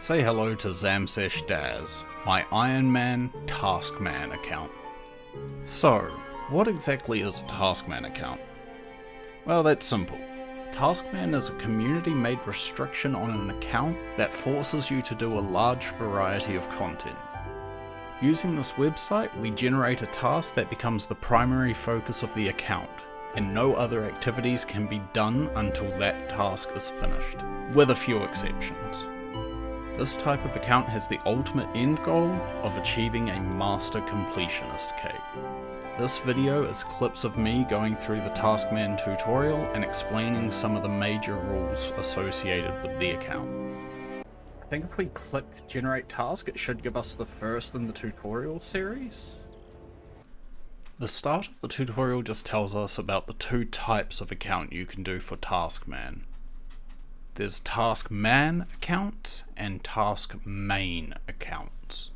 Say hello to Zamsesh Daz, my Iron Man Taskman account. So, what exactly is a Taskman account? Well, that's simple. Taskman is a community-made restriction on an account that forces you to do a large variety of content. Using this website, we generate a task that becomes the primary focus of the account, and no other activities can be done until that task is finished, with a few exceptions. This type of account has the ultimate end goal of achieving a master completionist cape. This video is clips of me going through the Taskman tutorial and explaining some of the major rules associated with the account. I think if we click generate task, it should give us the first in the tutorial series. The start of the tutorial just tells us about the two types of account you can do for Taskman. There's Taskman accounts and Taskmain accounts.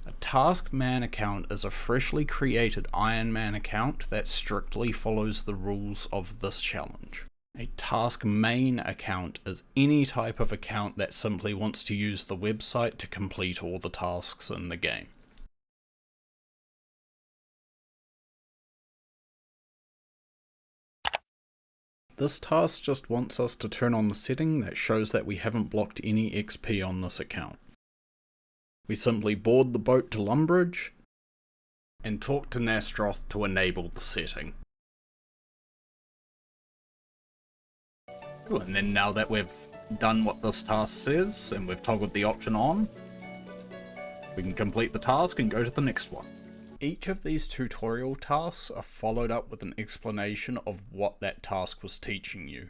A Taskman account is a freshly created Iron Man account that strictly follows the rules of this challenge. A Taskmain account is any type of account that simply wants to use the website to complete all the tasks in the game. This task just wants us to turn on the setting that shows that we haven't blocked any XP on this account. We simply board the boat to Lumbridge and talk to Nastroth to enable the setting. And then now that we've done what this task says and we've toggled the option on, we can complete the task and go to the next one. Each of these tutorial tasks are followed up with an explanation of what that task was teaching you.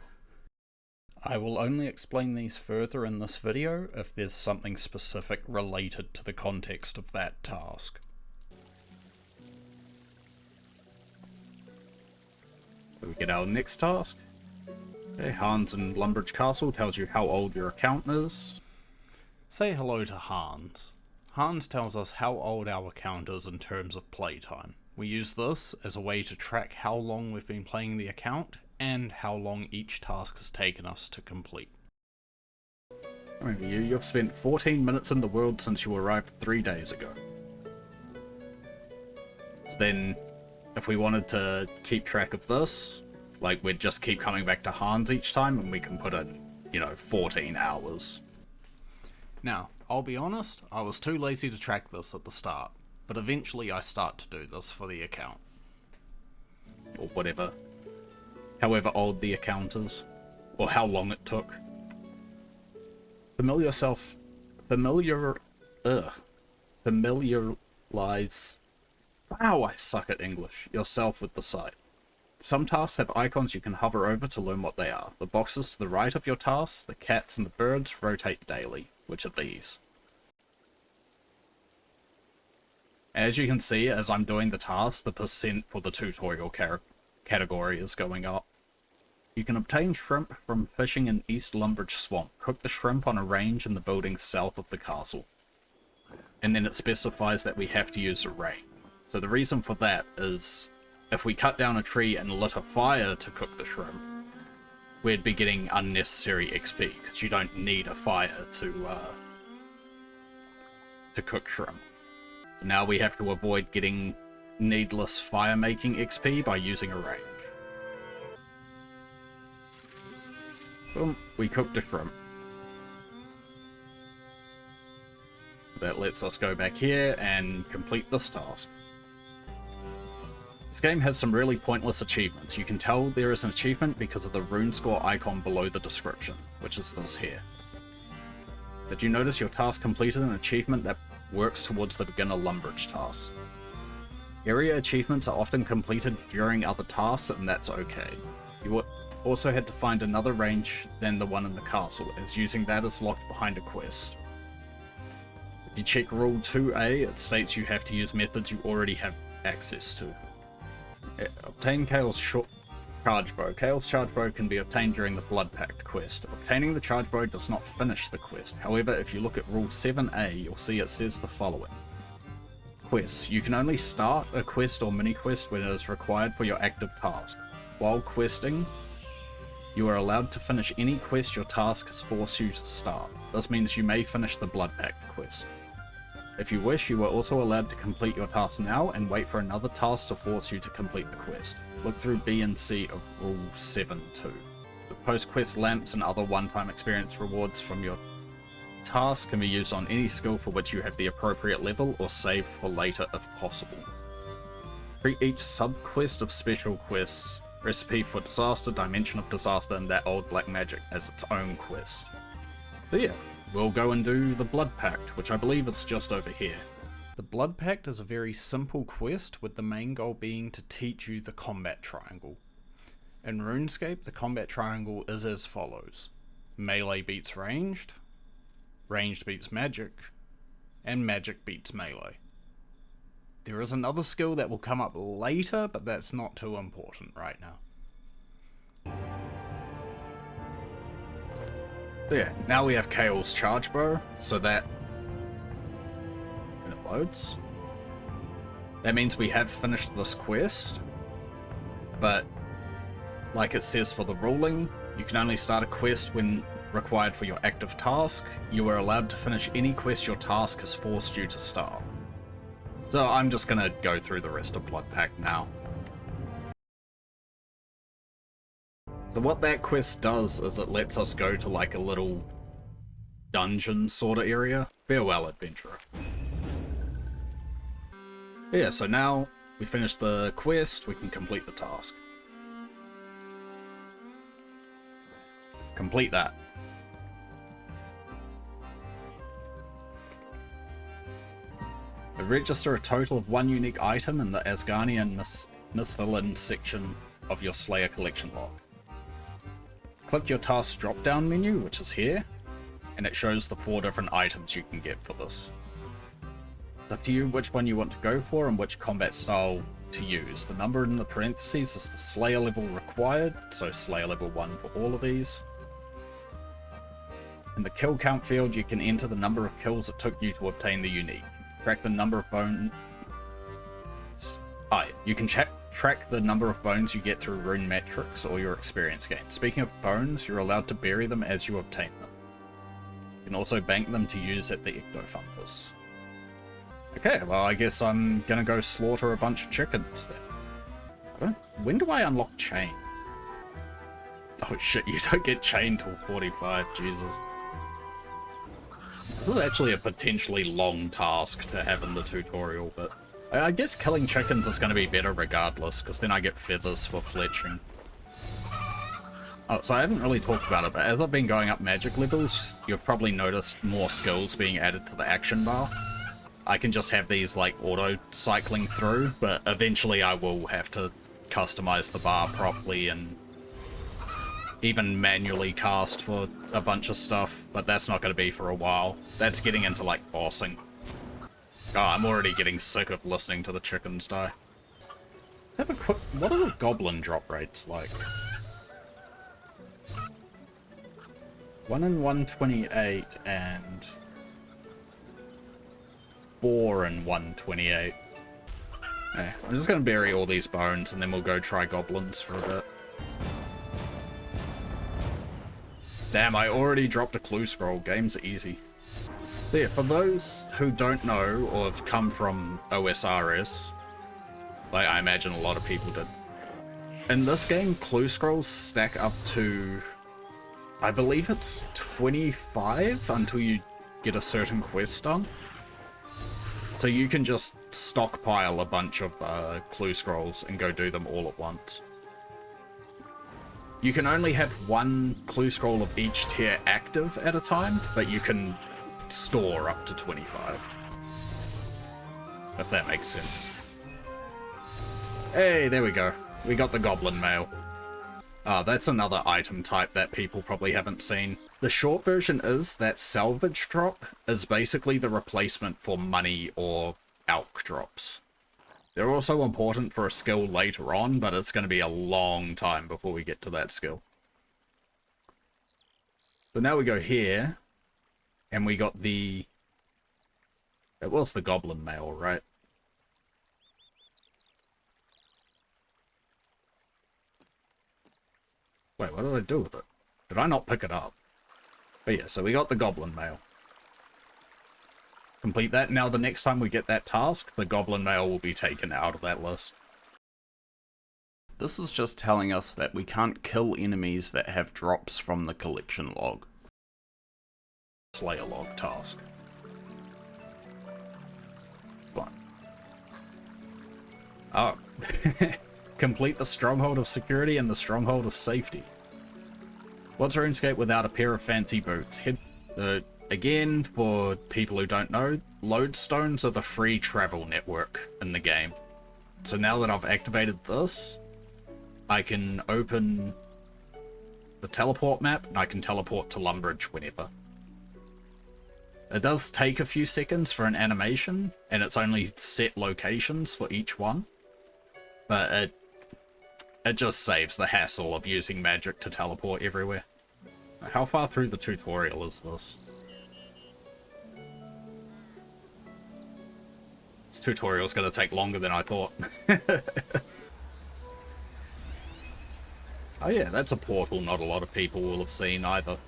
I will only explain these further in this video if there's something specific related to the context of that task. So we get our next task. Okay, Hans in Lumbridge Castle tells you how old your account is. Say hello to Hans. Hans tells us how old our account is in terms of playtime. We use this as a way to track how long we've been playing the account and how long each task has taken us to complete. You've spent 14 minutes in the world since you arrived 3 days ago. So then, if we wanted to keep track of this, like we'd just keep coming back to Hans each time and we can put in, 14 hours. Now, I'll be honest, I was too lazy to track this at the start, but eventually I start to do this for the account. Or whatever. However old the account is, or how long it took. Familiarize. Wow, I suck at English. Yourself with the site. Some tasks have icons you can hover over to learn what they are. The boxes to the right of your tasks, the cats and the birds, rotate daily, which are these. As you can see, as I'm doing the task, the percent for the tutorial category is going up. You can obtain shrimp from fishing in East Lumbridge Swamp. Cook the shrimp on a range in the buildings south of the castle. And then it specifies that we have to use a range. So the reason for that is, if we cut down a tree and lit a fire to cook the shrimp, we'd be getting unnecessary XP, because you don't need a fire to cook shrimp. So now we have to avoid getting needless fire-making XP by using a range. Boom, we cooked a shrimp. That lets us go back here and complete this task. This game has some really pointless achievements. You can tell there is an achievement because of the rune score icon below the description, which is this here. Did you notice your task completed an achievement that works towards the beginner Lumbridge task? Area achievements are often completed during other tasks, and that's okay. You also had to find another range than the one in the castle, as using that is locked behind a quest. If you check rule 2a, it states you have to use methods you already have access to. Obtain Kale's charge bow. Kale's charge bow can be obtained during the Blood Pact quest. Obtaining the charge bow does not finish the quest. However, if you look at rule 7a, you'll see it says the following. Quests. You can only start a quest or mini-quest when it is required for your active task. While questing, You are allowed to finish any quest your task has forced you to start. This means you may finish the Blood Pact quest. If you wish, you are also allowed to complete your task now and wait for another task to force you to complete the quest. Look through B and C of Rule 7.2. The post-quest lamps and other one-time experience rewards from your task can be used on any skill for which you have the appropriate level or saved for later if possible. Treat each sub-quest of special quests, Recipe for Disaster, Dimension of Disaster, and That Old Black Magic as its own quest. So yeah, we'll go and do the Blood Pact, which I believe is just over here. The Blood Pact is a very simple quest, with the main goal being to teach you the combat triangle. In RuneScape, the combat triangle is as follows. Melee beats ranged, ranged beats magic, and magic beats melee. There is another skill that will come up later, but that's not too important right now. So yeah, now we have Kael's charge bow, so that when it loads, that means we have finished this quest, but like it says for the ruling, you can only start a quest when required for your active task. You are allowed to finish any quest your task has forced you to start. So I'm just gonna go through the rest of Blood Pact now. So what that quest does is it lets us go to like a little dungeon sort of area. Farewell, adventurer. Yeah, so now we finish the quest, we can complete the task. Complete that. Register a total of 1 unique item in the Asgarnian and Nithilin section of your Slayer collection log. Click your task drop-down menu, which is here, and it shows the 4 different items you can get for this. It's up to you which one you want to go for and which combat style to use. The number in the parentheses is the Slayer level required, so Slayer level 1 for all of these. In the kill count field, you can enter the number of kills it took you to obtain the unique. Track the number of bones. You can track the number of bones you get through rune metrics or your experience gain. Speaking of bones, you're allowed to bury them as you obtain them. You can also bank them to use at the Ectofungus. Okay, well I guess I'm gonna go slaughter a bunch of chickens then. When do I unlock chain? Oh shit, you don't get chain till 45, Jesus. This is actually a potentially long task to have in the tutorial, but I guess killing chickens is going to be better regardless, because then I get feathers for fletching. Oh, so I haven't really talked about it, but as I've been going up magic levels, you've probably noticed more skills being added to the action bar. I can just have these like auto-cycling through, but eventually I will have to customize the bar properly and even manually cast for a bunch of stuff, but that's not going to be for a while. That's getting into like bossing. Oh, I'm already getting sick of listening to the chickens die. Let's have a quick... What are the goblin drop rates like? 1 in 128 and 4 in 128. Yeah, I'm just going to bury all these bones and then we'll go try goblins for a bit. Damn, I already dropped a clue scroll. Games are easy. So yeah, for those who don't know or have come from OSRS, like I imagine a lot of people did, in this game, clue scrolls stack up to, I believe it's 25 until you get a certain quest done. So you can just stockpile a bunch of clue scrolls and go do them all at once. You can only have 1 clue scroll of each tier active at a time, but you can store up to 25. If that makes sense. Hey, there we go. We got the goblin mail. That's another item type that people probably haven't seen. The short version is that salvage drop is basically the replacement for money or alch drops. They're also important for a skill later on, but it's going to be a long time before we get to that skill. So now we go here, and we got the... It was the goblin mail, right? Wait, what did I do with it? Did I not pick it up? But yeah, so we got the goblin mail. Complete that. Now the next time we get that task, the goblin mail will be taken out of that list. This is just telling us that we can't kill enemies that have drops from the collection log. Slayer log task. Fine. Oh. Complete the Stronghold of Security and the Stronghold of Safety. What's RuneScape without a pair of fancy boots? Again, for people who don't know, lodestones are the free travel network in the game. So now that I've activated this, I can open the teleport map and I can teleport to Lumbridge whenever. It does take a few seconds for an animation, and it's only set locations for each one. But it just saves the hassle of using magic to teleport everywhere. How far through the tutorial is this? This tutorial's gonna take longer than I thought. Oh yeah, that's a portal not a lot of people will have seen either.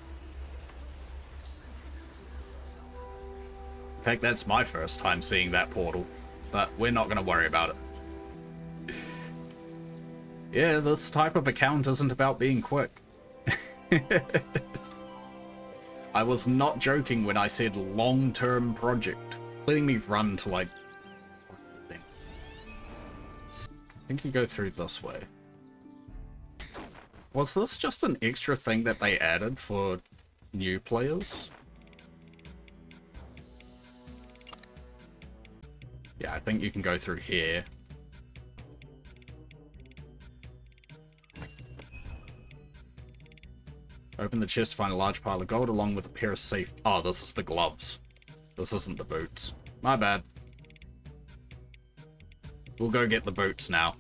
In fact, that's my first time seeing that portal, but we're not gonna worry about it. Yeah, this type of account isn't about being quick. I was not joking when I said long-term project. Letting me run to like... I think you go through this way. Was this just an extra thing that they added for new players? Yeah, I think you can go through here. Open the chest to find a large pile of gold along with a pair of safe... Oh, this is the gloves. This isn't the boots. My bad. We'll go get the boots now.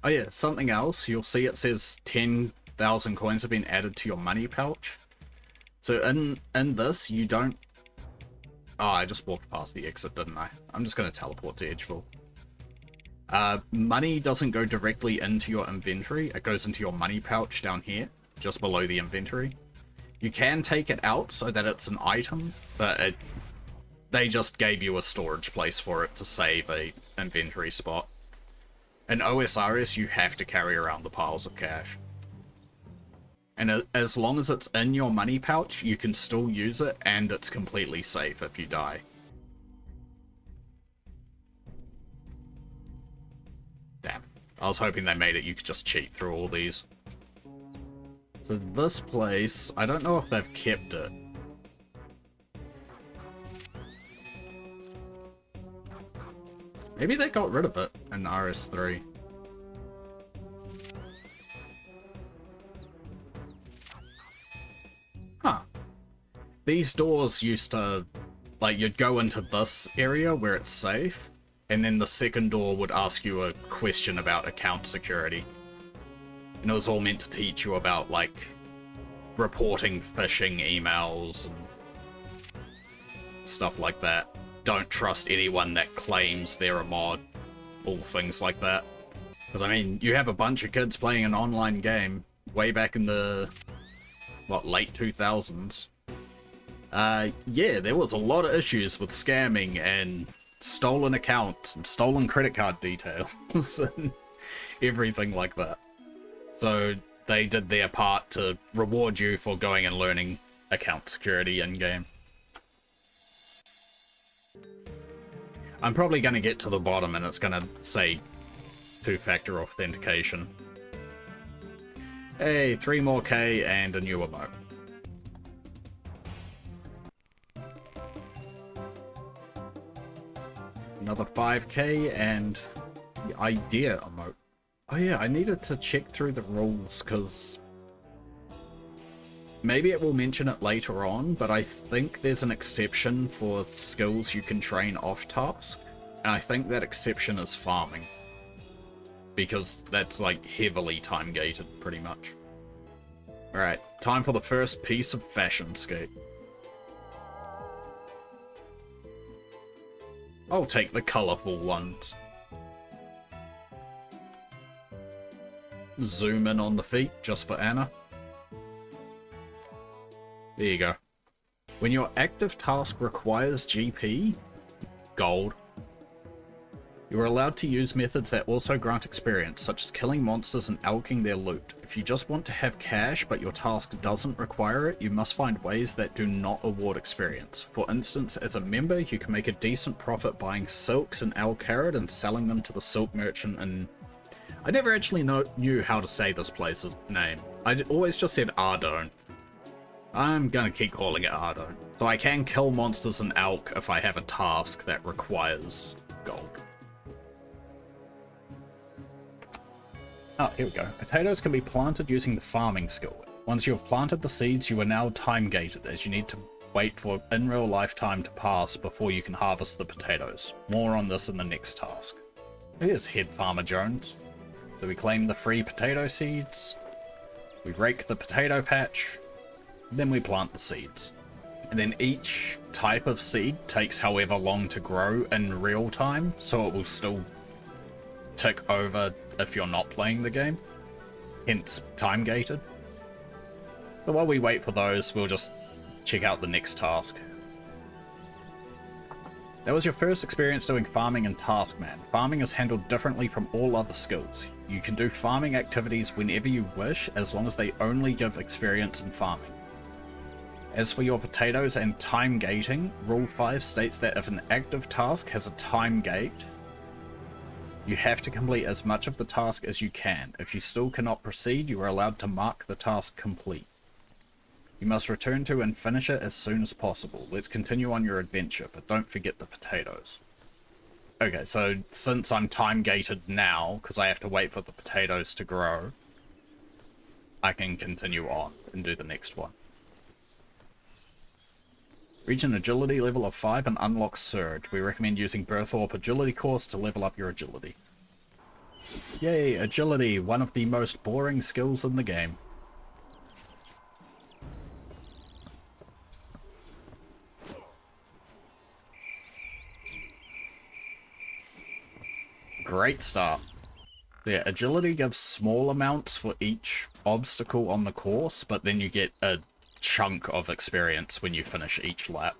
Oh yeah, something else. You'll see it says 10,000 coins have been added to your money pouch. So in this, you don't... Oh, I just walked past the exit, didn't I? I'm just going to teleport to Edgeville. Money doesn't go directly into your inventory. It goes into your money pouch down here, just below the inventory. You can take it out so that it's an item, but they just gave you a storage place for it to save a inventory spot. In OSRS, you have to carry around the piles of cash. And as long as it's in your money pouch, you can still use it, and it's completely safe if you die. Damn. I was hoping they made it you could just cheat through all these. So this place, I don't know if they've kept it. Maybe they got rid of it in RS3. Huh. These doors used to, like, you'd go into this area where it's safe, and then the second door would ask you a question about account security. And it was all meant to teach you about, like, reporting phishing emails and stuff like that. Don't trust anyone that claims they're a mod. All things like that. Because, I mean, you have a bunch of kids playing an online game way back in the, what, late 2000s. Yeah, there was a lot of issues with scamming and stolen accounts and stolen credit card details and everything like that. So they did their part to reward you for going and learning account security in-game. I'm probably going to get to the bottom and it's going to say two-factor authentication. Hey, 3 more K and a new emote. Another 5K and the idea emote. Oh yeah, I needed to check through the rules because maybe it will mention it later on, but I think there's an exception for skills you can train off task, and I think that exception is farming, because that's like heavily time gated pretty much. Alright, time for the first piece of fashion skate. I'll take the colourful ones. zoom in on the feet just for Anna. There you go. When your active task requires GP, gold, you are allowed to use methods that also grant experience, such as killing monsters and alching their loot. If you just want to have cash but your task doesn't require it, you must find ways that do not award experience. For instance, as a member, you can make a decent profit buying silks in Al Kharid and selling them to the silk merchant in... I never actually knew how to say this place's name. I always just said Ardone. I'm gonna keep calling it Ardone. So I can kill monsters in Alk if I have a task that requires gold. Oh, here we go. Potatoes can be planted using the farming skill. Once you have planted the seeds, you are now time gated, as you need to wait for in real life time to pass before you can harvest the potatoes. More on this in the next task. Here's Head Farmer Jones. So we claim the free potato seeds, we rake the potato patch, then we plant the seeds. And then each type of seed takes however long to grow in real time, so it will still tick over if you're not playing the game, hence time gated. So while we wait for those, we'll just check out the next task. That was your first experience doing farming in Taskman. Farming is handled differently from all other skills. You can do farming activities whenever you wish, as long as they only give experience in farming. As for your potatoes and time gating, Rule 5 states that if an active task has a time gate, you have to complete as much of the task as you can. If you still cannot proceed, you are allowed to mark the task complete. You must return to and finish it as soon as possible. Let's continue on your adventure, but don't forget the potatoes. Okay, so since I'm time gated now, because I have to wait for the potatoes to grow, I can continue on and do the next one. Reach an agility level of 5 and unlock Surge. We recommend using Berthorpe Agility Course to level up your agility. Yay, agility, one of the most boring skills in the game. Great start. Yeah, agility gives small amounts for each obstacle on the course, but then you get a chunk of experience when you finish each lap.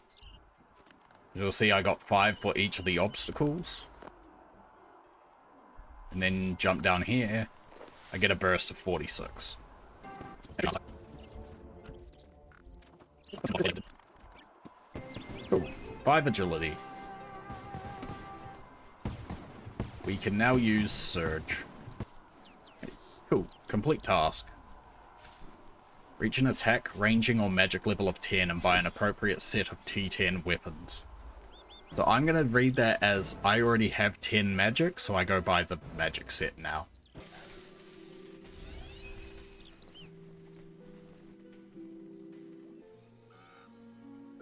You'll see I got 5 for each of the obstacles. And then jump down here, I get a burst of 46. Cool. 5 agility. We can now use Surge. Cool. Complete task. Reach an attack, ranging, or magic level of 10 and buy an appropriate set of T10 weapons. So I'm going to read that as I already have 10 magic, so I go buy the magic set now.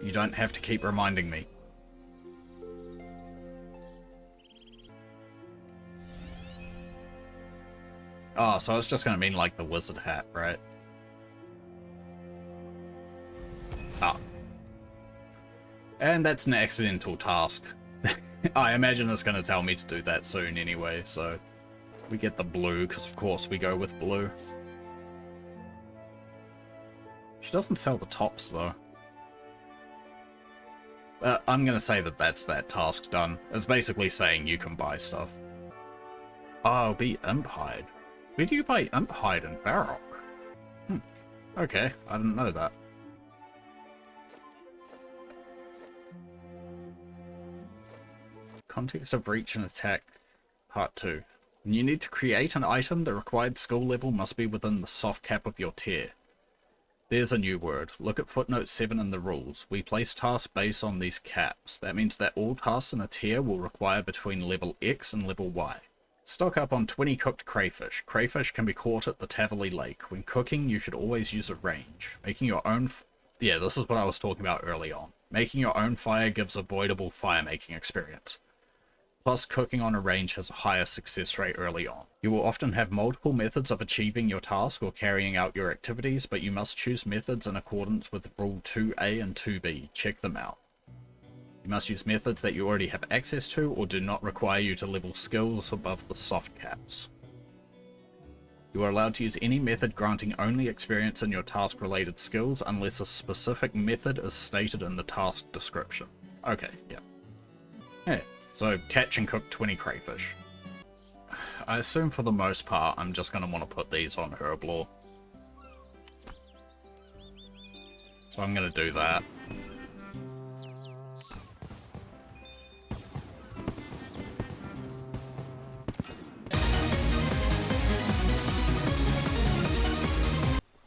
You don't have to keep reminding me. Oh, so it's just going to mean like the wizard hat, right? Ah. And that's an accidental task. I imagine it's going to tell me to do that soon anyway, so we get the blue, because of course we go with blue. She doesn't sell the tops, though. I'm going to say that that's that task done. It's basically saying you can buy stuff. Oh, be Imp Hide. Where do you buy Imp Hide in Varrock? Okay, I didn't know that. Context of Reach and Attack, Part 2. When you need to create an item, the required skill level must be within the soft cap of your tier. There's a new word. Look at footnote 7 in the rules. We place tasks based on these caps. That means that all tasks in a tier will require between level X and level Y. Stock up on 20 cooked crayfish. Crayfish can be caught at the Taverley Lake. When cooking, you should always use a range. Making your own... Yeah, this is what I was talking about early on. Making your own fire gives avoidable fire making experience. Plus, cooking on a range has a higher success rate early on. You will often have multiple methods of achieving your task or carrying out your activities, but you must choose methods in accordance with Rule 2A and 2B. Check them out. You must use methods that you already have access to or do not require you to level skills above the soft caps. You are allowed to use any method granting only experience in your task-related skills unless a specific method is stated in the task description. Okay, yeah. Yeah, so catch and cook 20 crayfish. I assume for the most part I'm just going to want to put these on Herblore. So I'm going to do that.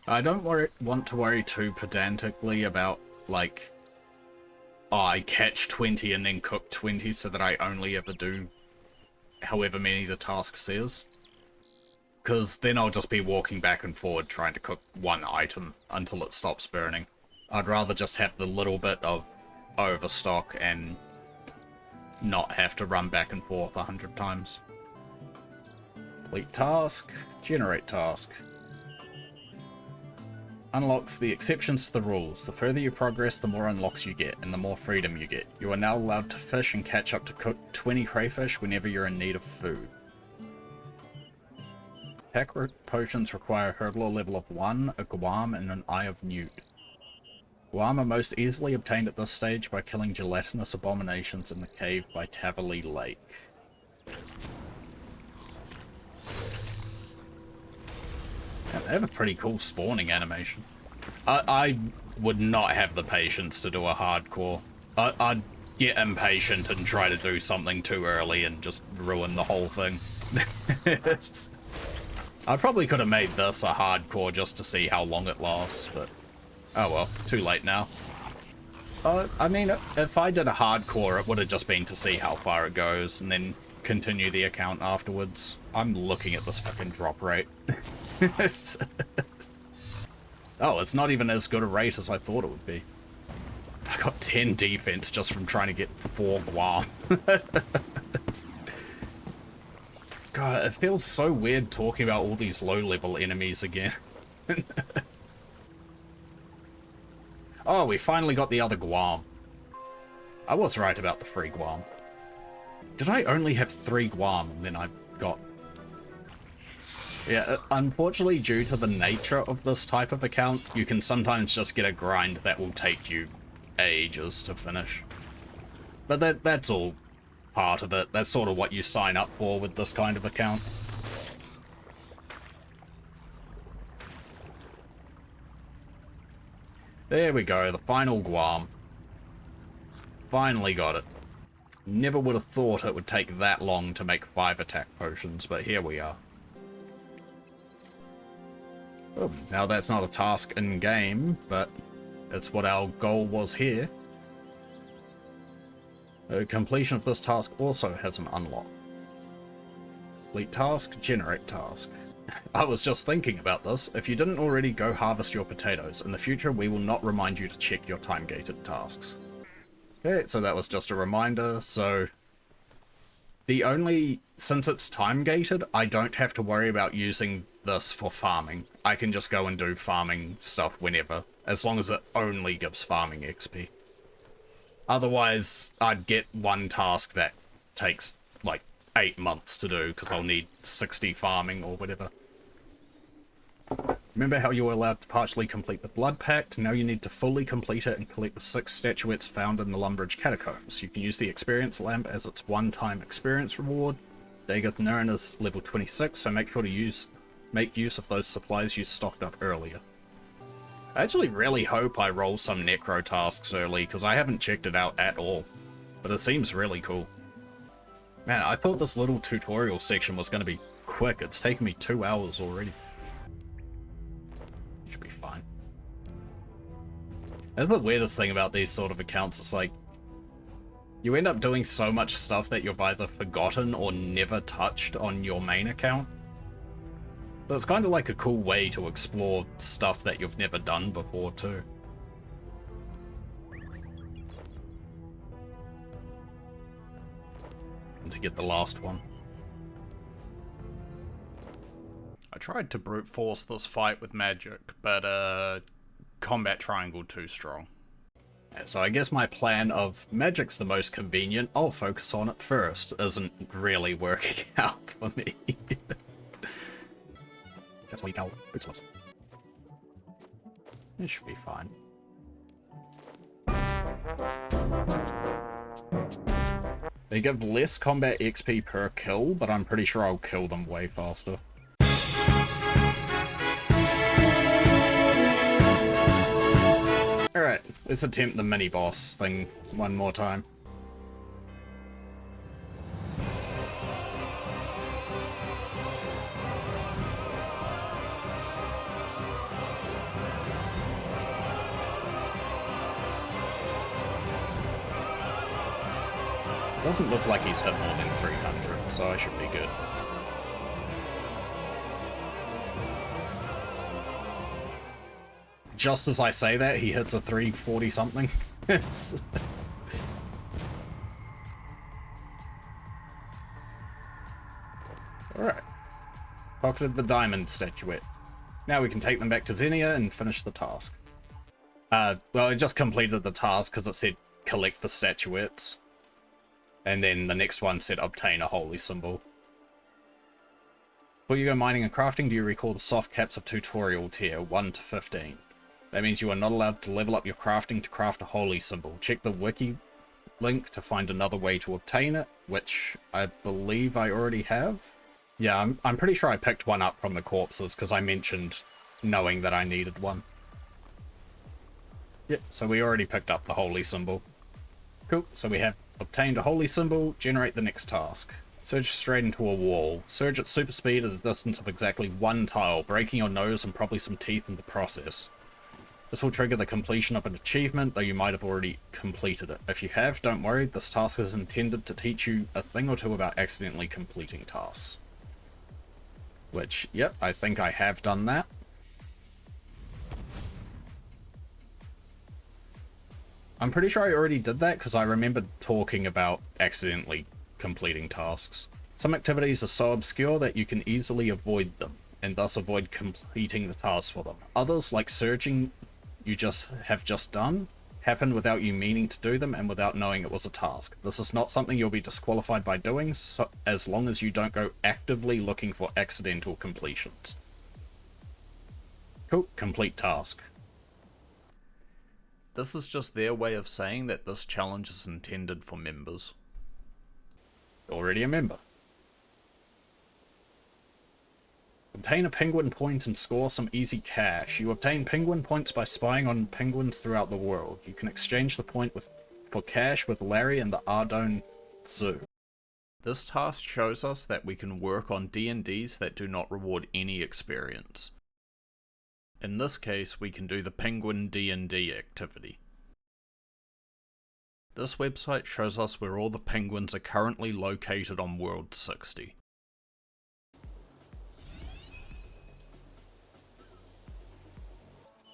I don't want to worry too pedantically about, like, oh, I catch 20 and then cook 20 so that I only ever do however many the task says. Because then I'll just be walking back and forward trying to cook one item until it stops burning. I'd rather just have the little bit of overstock and not have to run back and forth 100 times. Complete task, generate task. Unlocks the exceptions to the rules. The further you progress, the more unlocks you get, and the more freedom you get. You are now allowed to fish and catch up to cook 20 crayfish whenever you're in need of food. Attack potions require a Herblore level of 1, a Guam, and an Eye of Newt. Guam are most easily obtained at this stage by killing gelatinous abominations in the cave by Tavali Lake. Yeah, they have a pretty cool spawning animation. I would not have the patience to do a hardcore. I'd get impatient and try to do something too early and just ruin the whole thing. I probably could have made this a hardcore just to see how long it lasts, but oh well, too late now. I mean, if I did a hardcore, it would have just been to see how far it goes and then continue the account afterwards. I'm looking at this fucking drop rate. Oh, it's not even as good a rate as I thought it would be. I got 10 defense just from trying to get 4 Guam. God, it feels so weird talking about all these low-level enemies again. Oh, we finally got the other Guam. I was right about the 3 Guam. Did I only have 3 Guam and then I got... Yeah, unfortunately, due to the nature of this type of account, you can sometimes just get a grind that will take you ages to finish. But that's all part of it. That's sort of what you sign up for with this kind of account. There we go, the final Guam. Finally got it. Never would have thought it would take that long to make 5 attack potions, but here we are. Oh, now that's not a task in-game, but it's what our goal was here. The completion of this task also has an unlock. Complete task, generate task. I was just thinking about this. If you didn't already, go harvest your potatoes. In the future, we will not remind you to check your time-gated tasks. Okay, so that was just a reminder. So since it's time-gated, I don't have to worry about using this for farming. I can just go and do farming stuff whenever, as long as it only gives farming XP. Otherwise, I'd get one task that takes like 8 months to do, because I'll need 60 farming or whatever. Remember how you were allowed to partially complete the Blood Pact? Now you need to fully complete it and collect the 6 statuettes found in the Lumbridge Catacombs. You can use the Experience Lamp as its one-time experience reward. Dagoth Nurin is level 26, so make sure to make use of those supplies you stocked up earlier. I actually really hope I roll some necro tasks early, because I haven't checked it out at all. But it seems really cool. Man, I thought this little tutorial section was going to be quick. It's taken me 2 hours already. Should be fine. That's the weirdest thing about these sort of accounts. It's like, you end up doing so much stuff that you've either forgotten or never touched on your main account. So it's kind of like a cool way to explore stuff that you've never done before, too. And to get the last one. I tried to brute force this fight with magic, but combat triangle too strong. So I guess my plan of magic's the most convenient, I'll focus on it first, isn't really working out for me. That's why you go. It's awesome. It should be fine. They give less combat XP per kill, but I'm pretty sure I'll kill them way faster. Alright, let's attempt the mini-boss thing one more time. Doesn't look like he's hit more than 300, so I should be good. Just as I say that, he hits a 340 something. Alright. Pocketed the diamond statuette. Now we can take them back to Xenia and finish the task. Well, I just completed the task because it said collect the statuettes. And then the next one said obtain a holy symbol. Before you go mining and crafting, do you recall the soft caps of tutorial tier 1 to 15? That means you are not allowed to level up your crafting to craft a holy symbol. Check the wiki link to find another way to obtain it, which I believe I already have. Yeah, I'm pretty sure I picked one up from the corpses because I mentioned knowing that I needed one. Yep, so we already picked up the holy symbol. Cool, so we have obtained a holy symbol, generate the next task. Surge straight into a wall. Surge at super speed at a distance of exactly 1 tile, breaking your nose and probably some teeth in the process. This will trigger the completion of an achievement, though you might have already completed it. If you have, don't worry, this task is intended to teach you a thing or two about accidentally completing tasks. Which, yep, I think I have done that. I'm pretty sure I already did that because I remember talking about accidentally completing tasks. Some activities are so obscure that you can easily avoid them, and thus avoid completing the task for them. Others, like surging you have just done, happen without you meaning to do them and without knowing it was a task. This is not something you'll be disqualified by doing, so as long as you don't go actively looking for accidental completions. Cool, complete task. This is just their way of saying that this challenge is intended for members. Already a member. Obtain a penguin point and score some easy cash. You obtain penguin points by spying on penguins throughout the world. You can exchange the point for cash with Larry and the Ardone Zoo. This task shows us that we can work on D&Ds that do not reward any experience. In this case, we can do the penguin D&D activity. This website shows us where all the penguins are currently located on World 60.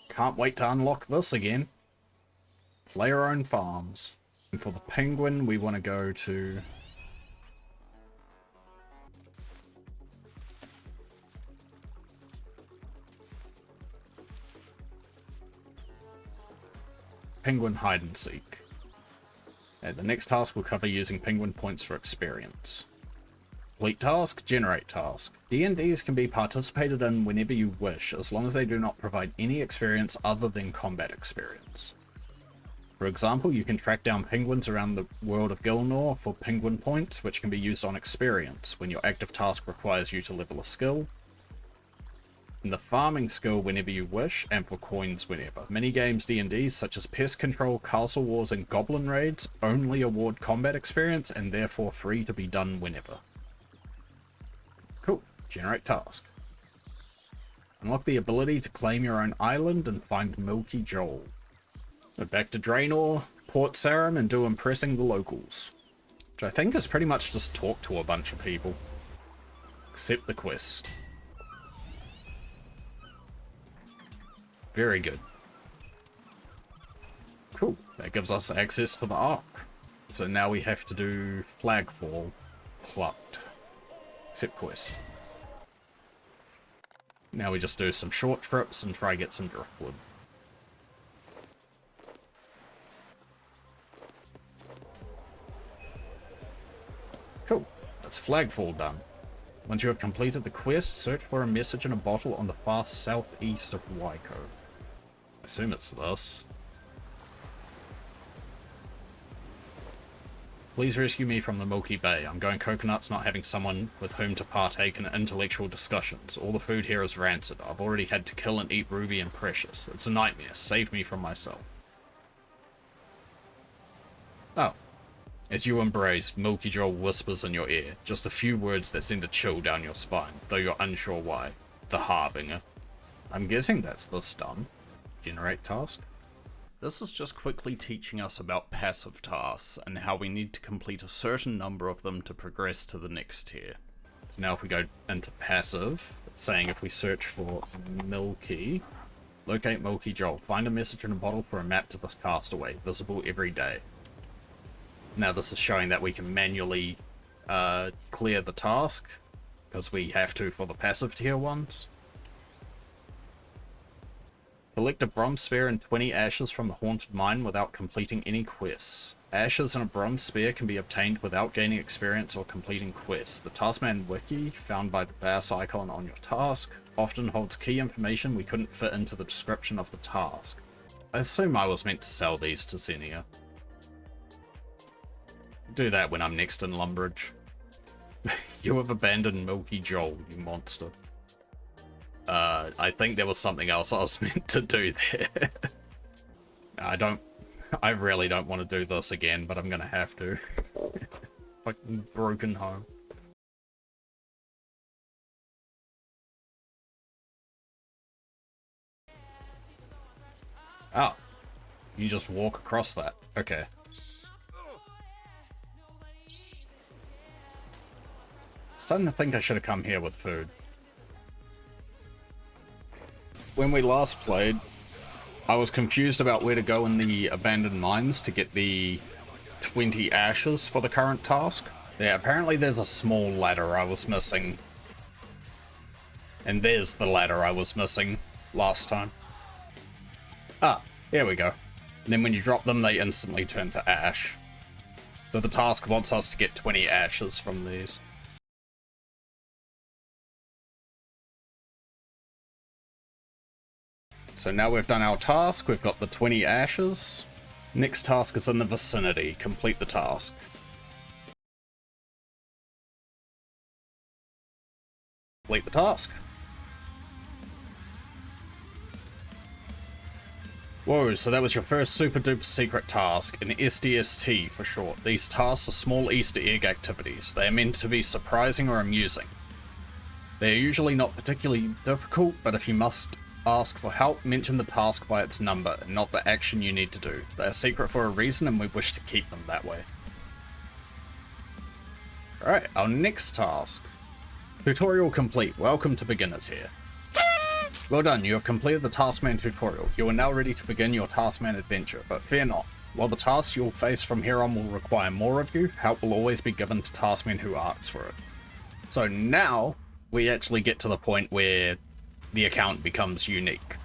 Can't wait to unlock this again. Player-owned farms. And for the penguin, we want to go to... Penguin hide and seek. And the next task will cover using penguin points for experience. Complete task, generate task. D&Ds can be participated in whenever you wish, as long as they do not provide any experience other than combat experience. For example, you can track down penguins around the world of Gilnor for penguin points, which can be used on experience when your active task requires you to level a skill, in the farming skill whenever you wish, and for coins whenever. Minigames D&Ds such as Pest Control, Castle Wars, and Goblin Raids only award combat experience and therefore free to be done whenever. Cool. Generate task. Unlock the ability to claim your own island and find Milky Joel. Go back to Draenor, Port Sarim, and do impressing the locals. Which I think is pretty much just talk to a bunch of people. Accept the quest. Very good. Cool. That gives us access to the Ark. So now we have to do Flagfall. Plucked. Accept quest. Now we just do some short trips and try get some driftwood. Cool. That's Flagfall done. Once you have completed the quest, search for a message in a bottle on the far southeast of Waiko. I assume it's this. Please rescue me from the Milky Bay. I'm going coconuts, not having someone with whom to partake in intellectual discussions. All the food here is rancid. I've already had to kill and eat Ruby and Precious. It's a nightmare. Save me from myself. Oh. As you embrace, Milky Joel whispers in your ear. Just a few words that send a chill down your spine, though you're unsure why. The Harbinger. I'm guessing that's this done. Generate task. This is just quickly teaching us about passive tasks and how we need to complete a certain number of them to progress to the next tier. So now if we go into passive, it's saying if we search for Milky, locate Milky Joel, find a message in a bottle for a map to this castaway, visible every day. Now this is showing that we can manually clear the task, because we have to for the passive tier ones. Collect a bronze spear and 20 ashes from the haunted mine without completing any quests. Ashes and a bronze spear can be obtained without gaining experience or completing quests. The Taskman wiki, found by the bass icon on your task, often holds key information we couldn't fit into the description of the task. I assume I was meant to sell these to Xenia. Do that when I'm next in Lumbridge. You have abandoned Milky Joel, you monster. I think there was something else I was meant to do there. I really don't want to do this again, but I'm gonna have to. Fucking broken home. Oh. You just walk across that. Okay. Starting to think I should have come here with food. When we last played, I was confused about where to go in the abandoned mines to get the 20 ashes for the current task. Yeah, apparently there's a small ladder I was missing. And there's the ladder I was missing last time. Ah, here we go. And then when you drop them, they instantly turn to ash. So the task wants us to get 20 ashes from these. So now we've done our task, we've got the 20 ashes. Next task is in the vicinity. Complete the task. Complete the task. Whoa, so that was your first super duper secret task, an SDST for short. These tasks are small Easter egg activities. They are meant to be surprising or amusing. They are usually not particularly difficult, but if you must ask for help, mention the task by its number and not the action you need to do. They are secret for a reason and we wish to keep them that way. Alright, our next task. Tutorial complete. Welcome to beginners here. Well done, you have completed the Taskman tutorial. You are now ready to begin your Taskman adventure, but fear not. While the tasks you'll face from here on will require more of you, help will always be given to Taskmen who ask for it. So now we actually get to the point where the account becomes unique.